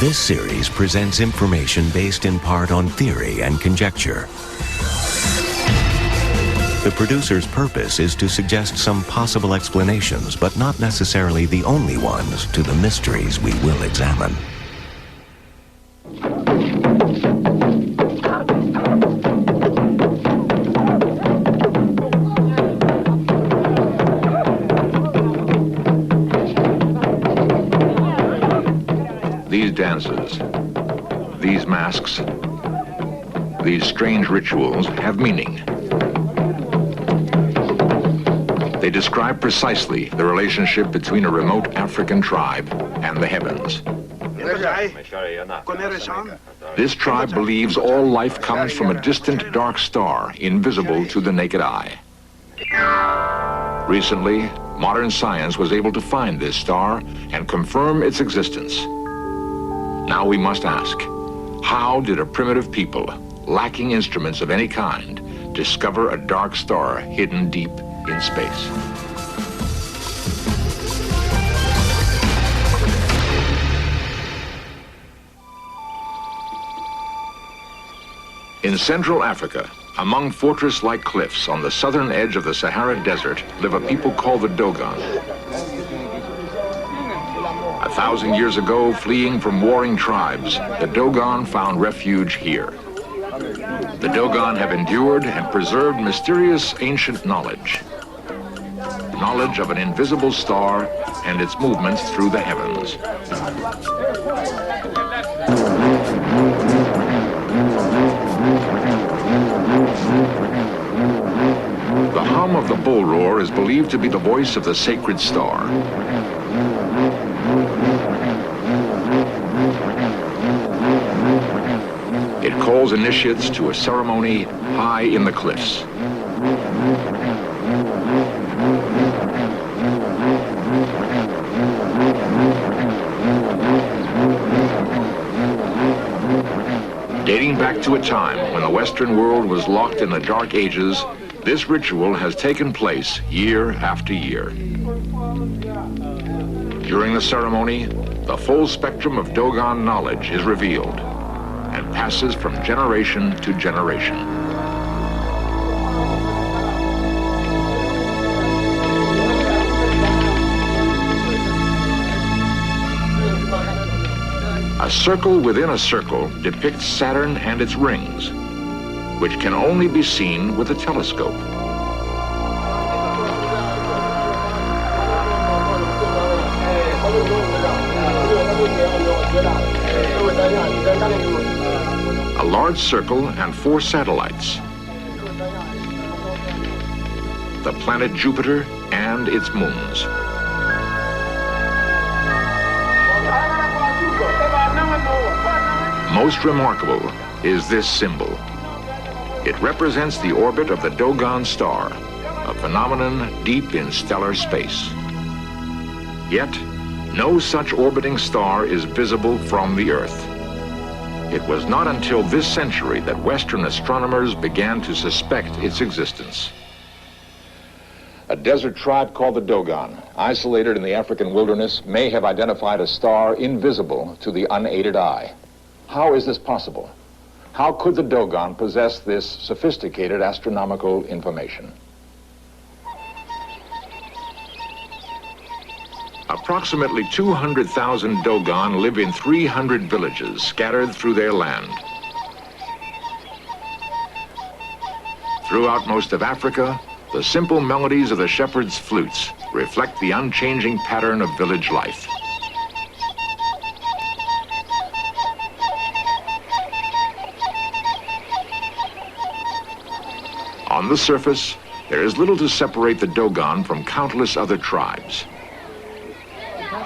This series presents information based in part on theory and conjecture. The producer's purpose is to suggest some possible explanations, but not necessarily the only ones, to the mysteries we will examine. These dances, these masks, these strange rituals have meaning. They describe precisely the relationship between a remote African tribe and the heavens. This tribe believes all life comes from a distant dark star, invisible to the naked eye. Recently, modern science was able to find this star and confirm its existence. Now we must ask, how did a primitive people, lacking instruments of any kind, discover a dark star hidden deep in space? In Central Africa, among fortress-like cliffs on the southern edge of the Sahara Desert, live a people called the Dogon. 1,000 years ago, fleeing from warring tribes, the Dogon found refuge here. The Dogon have endured and preserved mysterious ancient knowledge. Knowledge of an invisible star and its movements through the heavens. The hum of the bull roar is believed to be the voice of the sacred star. It calls initiates to a ceremony high in the cliffs. Dating back to a time when the Western world was locked in the Dark Ages, this ritual has taken place year after year. During the ceremony, the full spectrum of Dogon knowledge is revealed and passes from generation to generation. A circle within a circle depicts Saturn and its rings, which can only be seen with a telescope. A large circle and 4 satellites. The planet Jupiter and its moons. Most remarkable is this symbol. It represents the orbit of the Dogon star, a phenomenon deep in stellar space. Yet, no such orbiting star is visible from the Earth. It was not until this century that Western astronomers began to suspect its existence. A desert tribe called the Dogon, isolated in the African wilderness, may have identified a star invisible to the unaided eye. How is this possible? How could the Dogon possess this sophisticated astronomical information? Approximately 200,000 Dogon live in 300 villages scattered through their land. Throughout most of Africa, the simple melodies of the shepherds' flutes reflect the unchanging pattern of village life. On the surface, there is little to separate the Dogon from countless other tribes.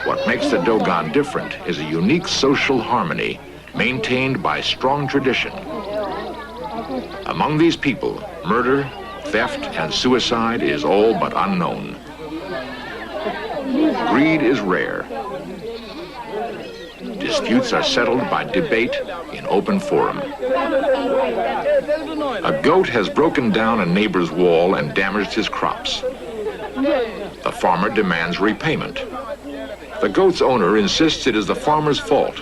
What makes the Dogon different is a unique social harmony maintained by strong tradition. Among these people, murder, theft, and suicide is all but unknown. Greed is rare. Disputes are settled by debate in open forum. A goat has broken down a neighbor's wall and damaged his crops. The farmer demands repayment. The goat's owner insists it is the farmer's fault.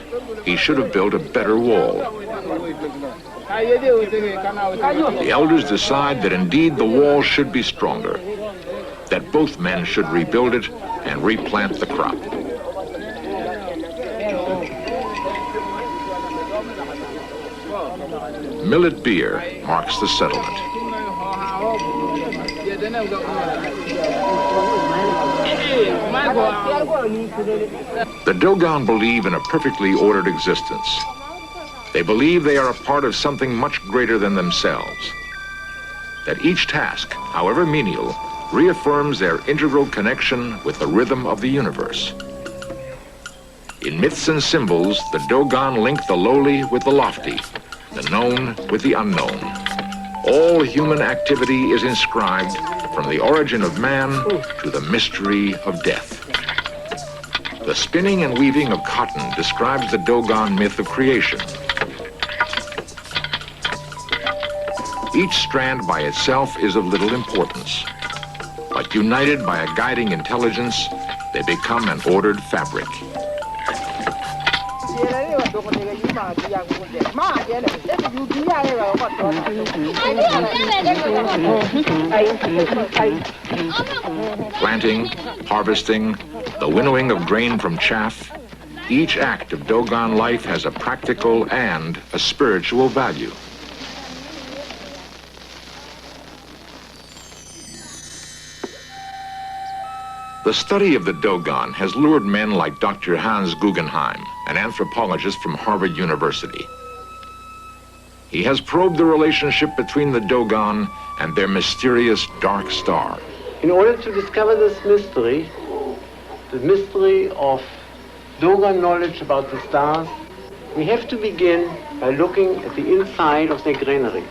he should have built a better wall. The elders decide that indeed the wall should be stronger, that both men should rebuild it and replant the crop. Millet beer marks the settlement. The Dogon believe in a perfectly ordered existence. They believe they are a part of something much greater than themselves. That each task, however menial, reaffirms their integral connection with the rhythm of the universe. In myths and symbols, the Dogon link the lowly with the lofty, the known with the unknown. All human activity is inscribed from the origin of man to the mystery of death. The spinning and weaving of cotton describes the Dogon myth of creation. Each strand by itself is of little importance, but united by a guiding intelligence, they become an ordered fabric. Planting, harvesting, the winnowing of grain from chaff, each act of Dogon life has a practical and a spiritual value. The study of the Dogon has lured men like Dr. Hans Guggenheim, an anthropologist from Harvard University. He has probed the relationship between the Dogon and their mysterious dark star. In order to discover this mystery, the mystery of Dogon knowledge about the stars, we have to begin by looking at the inside of their granary.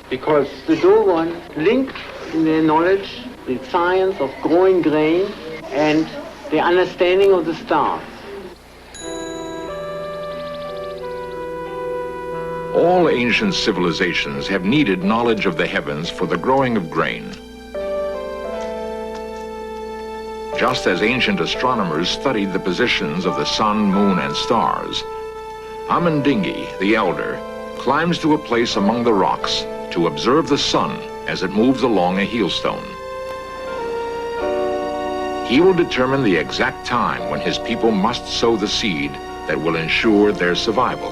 Because the Dogon link in their knowledge the science of growing grain and the understanding of the stars. All ancient civilizations have needed knowledge of the heavens for the growing of grain. Just as ancient astronomers studied the positions of the sun, moon, and stars, Amandingi, the elder, climbs to a place among the rocks to observe the sun as it moves along a heelstone. He will determine the exact time when his people must sow the seed that will ensure their survival.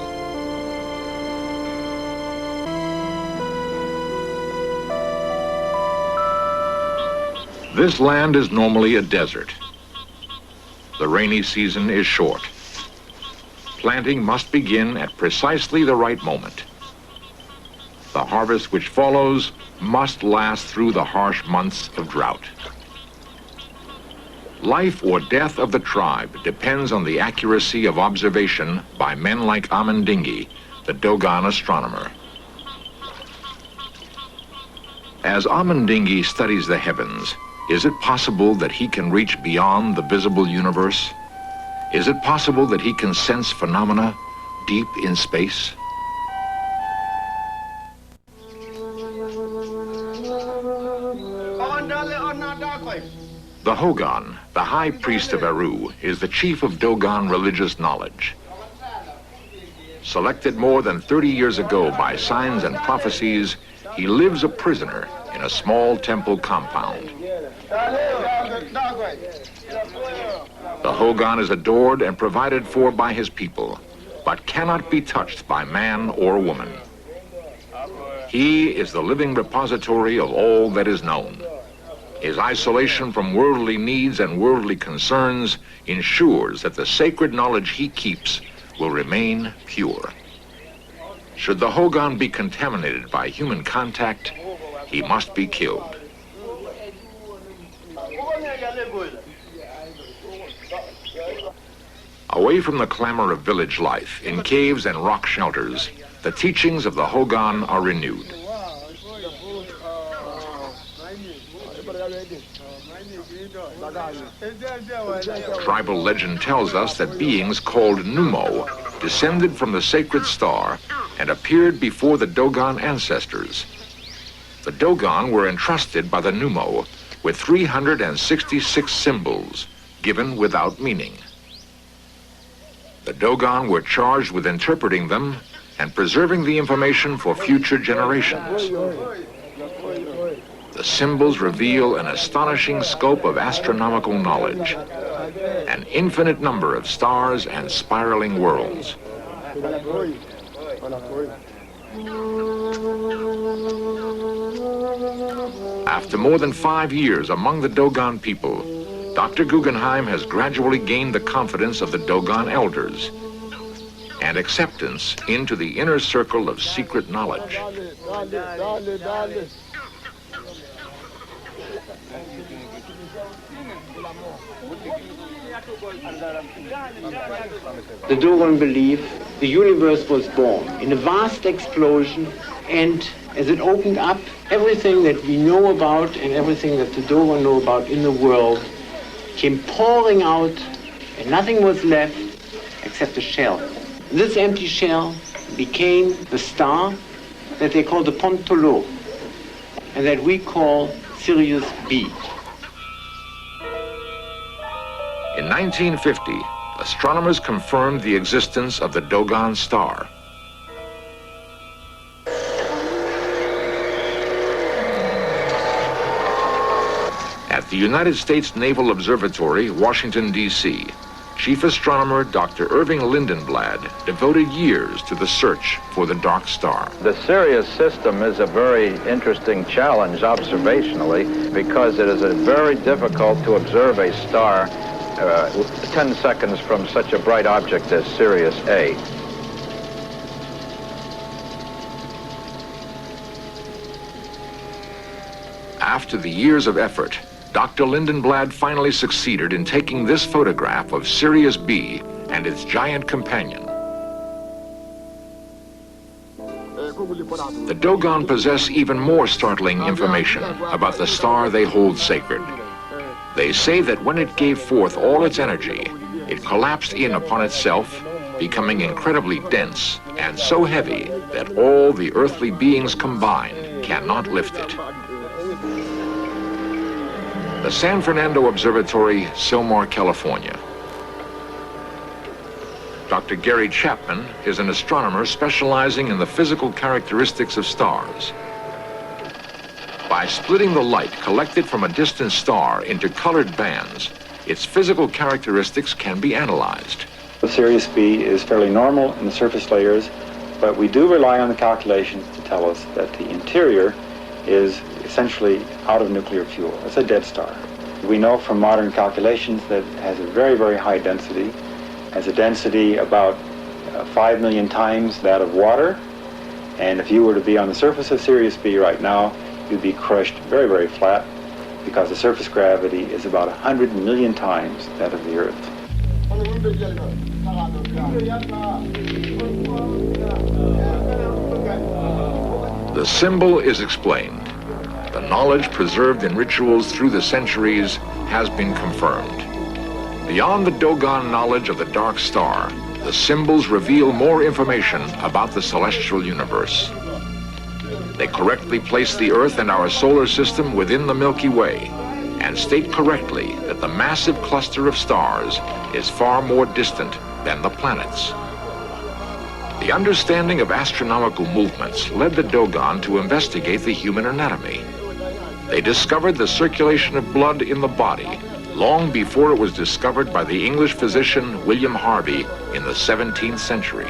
This land is normally a desert. The rainy season is short. Planting must begin at precisely the right moment. The harvest which follows must last through the harsh months of drought. Life or death of the tribe depends on the accuracy of observation by men like Amandingi, the Dogon astronomer. As Amandingi studies the heavens, is it possible that he can reach beyond the visible universe? Is it possible that he can sense phenomena deep in space? The Hogan, the high priest of Eru, is the chief of Dogon religious knowledge. Selected more than 30 years ago by signs and prophecies, he lives a prisoner in a small temple compound. The Hogan is adored and provided for by his people, but cannot be touched by man or woman. He is the living repository of all that is known. His isolation from worldly needs and worldly concerns ensures that the sacred knowledge he keeps will remain pure. Should the Hogan be contaminated by human contact, he must be killed. Away from the clamor of village life, in caves and rock shelters, the teachings of the Hogan are renewed. Tribal legend tells us that beings called Nimoy descended from the sacred star and appeared before the Dogon ancestors. The Dogon were entrusted by the Nimoy with 366 symbols given without meaning. The Dogon were charged with interpreting them and preserving the information for future generations. The symbols reveal an astonishing scope of astronomical knowledge, an infinite number of stars and spiraling worlds. After more than 5 years among the Dogon people, Dr. Guggenheim has gradually gained the confidence of the Dogon elders and acceptance into the inner circle of secret knowledge. The Dogon believe the universe was born in a vast explosion, and as it opened up, everything that we know about and everything that the Dogon know about in the world came pouring out, and nothing was left except a shell. This empty shell became the star that they call the Pontolo, and that we call Sirius B. In 1950, astronomers confirmed the existence of the Dogon star. At the United States Naval Observatory, Washington, D.C., Chief Astronomer Dr. Irving Lindenblad devoted years to the search for the dark star. The Sirius system is a very interesting challenge observationally because it is very difficult to observe a star 10 seconds from such a bright object as Sirius A. After the years of effort, Dr. Lindenblad finally succeeded in taking this photograph of Sirius B and its giant companion. The Dogon possess even more startling information about the star they hold sacred. They say that when it gave forth all its energy, it collapsed in upon itself, becoming incredibly dense and so heavy that all the earthly beings combined cannot lift it. The San Fernando Observatory, Sylmar, California. Dr. Gary Chapman is an astronomer specializing in the physical characteristics of stars. By splitting the light collected from a distant star into colored bands, its physical characteristics can be analyzed. The Sirius B is fairly normal in the surface layers, but we do rely on the calculations to tell us that the interior is essentially out of nuclear fuel. It's a dead star. We know from modern calculations that it has a very, very high density, has a density about 5 million times that of water, and if you were to be on the surface of Sirius B right now, you'd be crushed very, very flat because the surface gravity is about 100 million times that of the Earth. The symbol is explained. The knowledge preserved in rituals through the centuries has been confirmed. Beyond the Dogon knowledge of the dark star, the symbols reveal more information about the celestial universe. They correctly place the Earth and our solar system within the Milky Way and state correctly that the massive cluster of stars is far more distant than the planets. The understanding of astronomical movements led the Dogon to investigate the human anatomy. They discovered the circulation of blood in the body long before it was discovered by the English physician William Harvey in the 17th century.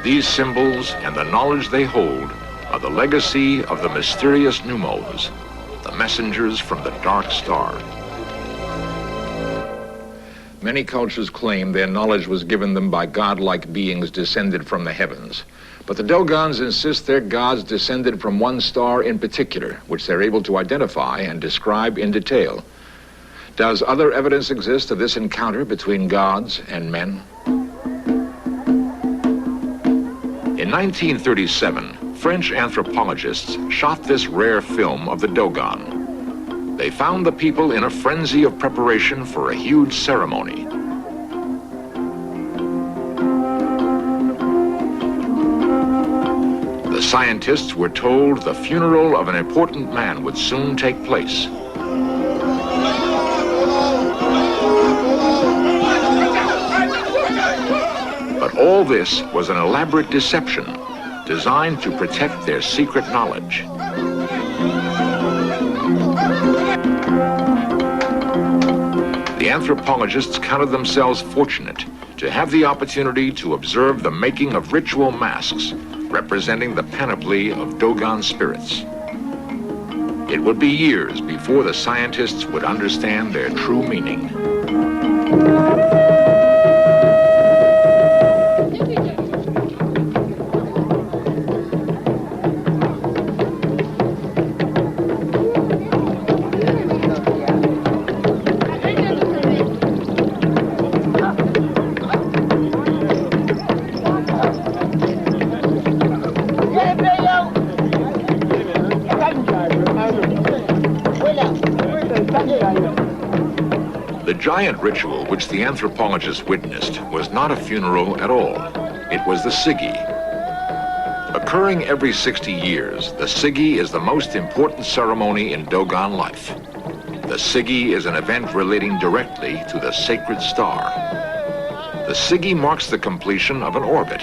These symbols and the knowledge they hold are the legacy of the mysterious Nimos, the messengers from the dark star. Many cultures claim their knowledge was given them by godlike beings descended from the heavens. But the Dogons insist their gods descended from one star in particular, which they're able to identify and describe in detail. Does other evidence exist of this encounter between gods and men? In 1937, French anthropologists shot this rare film of the Dogon. They found the people in a frenzy of preparation for a huge ceremony. The scientists were told the funeral of an important man would soon take place. But all this was an elaborate deception designed to protect their secret knowledge. The anthropologists counted themselves fortunate to have the opportunity to observe the making of ritual masks representing the panoply of Dogon spirits. It would be years before the scientists would understand their true meaning. The giant ritual which the anthropologists witnessed was not a funeral at all. It was the Sigi. Occurring every 60 years, the Sigi is the most important ceremony in Dogon life. The Sigi is an event relating directly to the sacred star. The Sigi marks the completion of an orbit,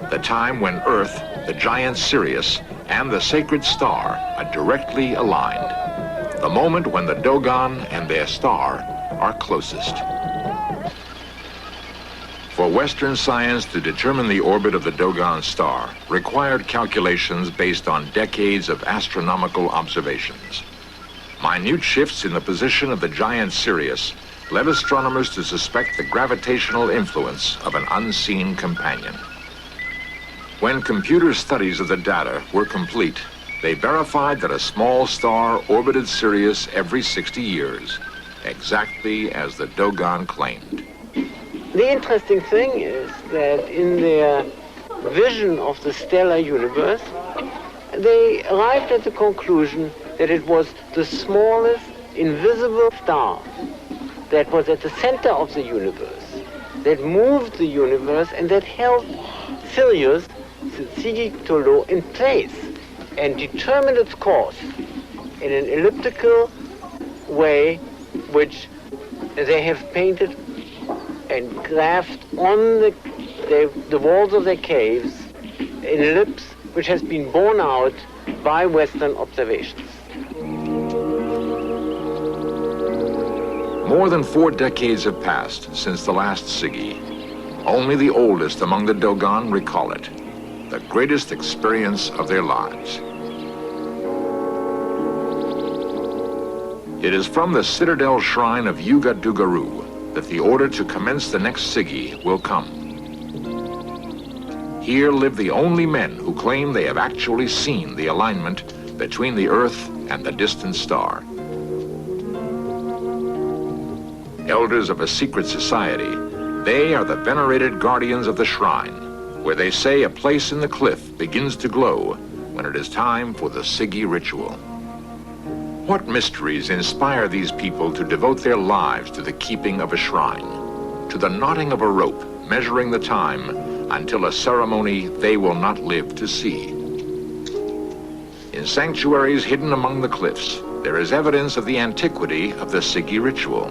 the time when Earth, the giant Sirius, and the sacred star are directly aligned. The moment when the Dogon and their star are closest. For Western science to determine the orbit of the Dogon star required calculations based on decades of astronomical observations. Minute shifts in the position of the giant Sirius led astronomers to suspect the gravitational influence of an unseen companion. When computer studies of the data were complete, they verified that a small star orbited Sirius every 60 years, exactly as the Dogon claimed. The interesting thing is that in their vision of the stellar universe, they arrived at the conclusion that it was the smallest invisible star that was at the center of the universe, that moved the universe and that held Sirius, the Sigi-Tolo, in place and determined its course in an elliptical way which they have painted and graphed on the walls of their caves, an ellipse which has been borne out by Western observations. More than 4 decades have passed since the last Sigi. Only the oldest among the Dogon recall it, the greatest experience of their lives. It is from the citadel shrine of Yuga Dugaru that the order to commence the next Sigi will come. Here live the only men who claim they have actually seen the alignment between the Earth and the distant star. Elders of a secret society, they are the venerated guardians of the shrine, where they say a place in the cliff begins to glow when it is time for the Sigi ritual. What mysteries inspire these people to devote their lives to the keeping of a shrine, to the knotting of a rope measuring the time until a ceremony they will not live to see? In sanctuaries hidden among the cliffs, there is evidence of the antiquity of the Sigi ritual.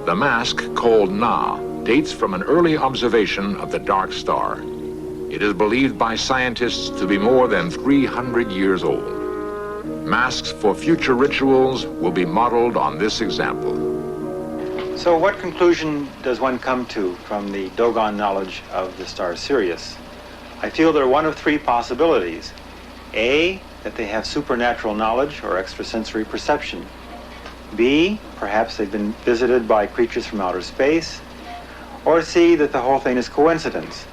The mask, called Na, dates from an early observation of the dark star. It is believed by scientists to be more than 300 years old. Masks for future rituals will be modeled on this example. So what conclusion does one come to from the Dogon knowledge of the star Sirius? I feel there are one of 3 possibilities. A, that they have supernatural knowledge or extrasensory perception. B, perhaps they've been visited by creatures from outer space. Or C, that the whole thing is coincidence.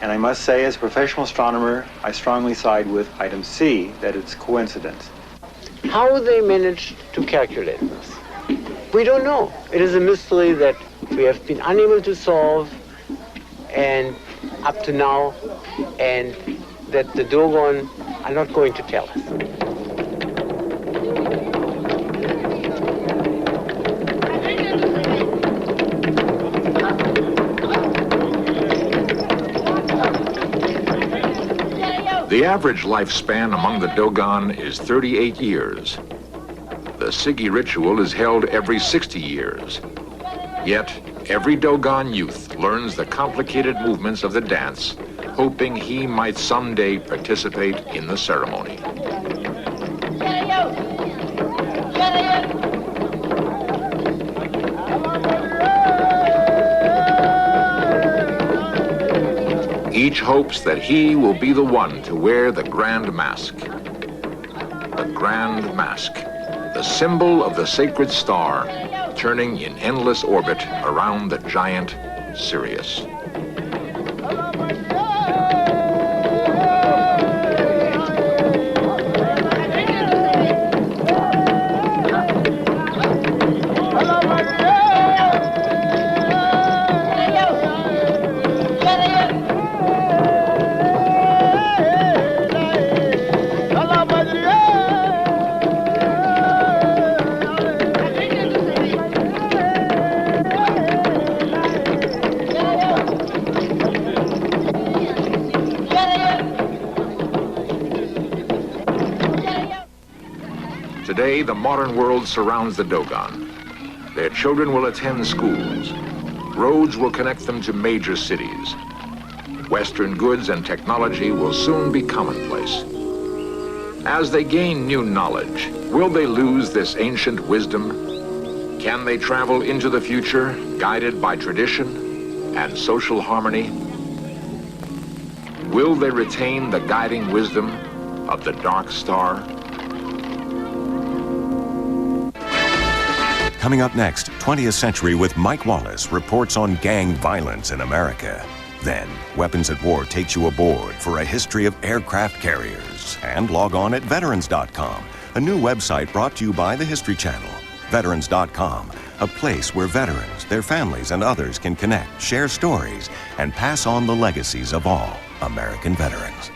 And I must say, as a professional astronomer, I strongly side with item C, that it's coincidence. How they managed to calculate this, we don't know. It is a mystery that we have been unable to solve and up to now, and that the Dogon are not going to tell us. The average lifespan among the Dogon is 38 years. The Sigi ritual is held every 60 years. Yet, every Dogon youth learns the complicated movements of the dance, hoping he might someday participate in the ceremony. Each hopes that he will be the one to wear the grand mask. The grand mask, the symbol of the sacred star, turning in endless orbit around the giant Sirius. Today, the modern world surrounds the Dogon. Their children will attend schools. Roads will connect them to major cities. Western goods and technology will soon be commonplace. As they gain new knowledge, will they lose this ancient wisdom? Can they travel into the future, guided by tradition and social harmony? Will they retain the guiding wisdom of the dark star? Coming up next, 20th Century with Mike Wallace reports on gang violence in America. Then, Weapons at War takes you aboard for a history of aircraft carriers. And log on at veterans.com, a new website brought to you by the History Channel. Veterans.com, a place where veterans, their families, and others can connect, share stories, and pass on the legacies of all American veterans.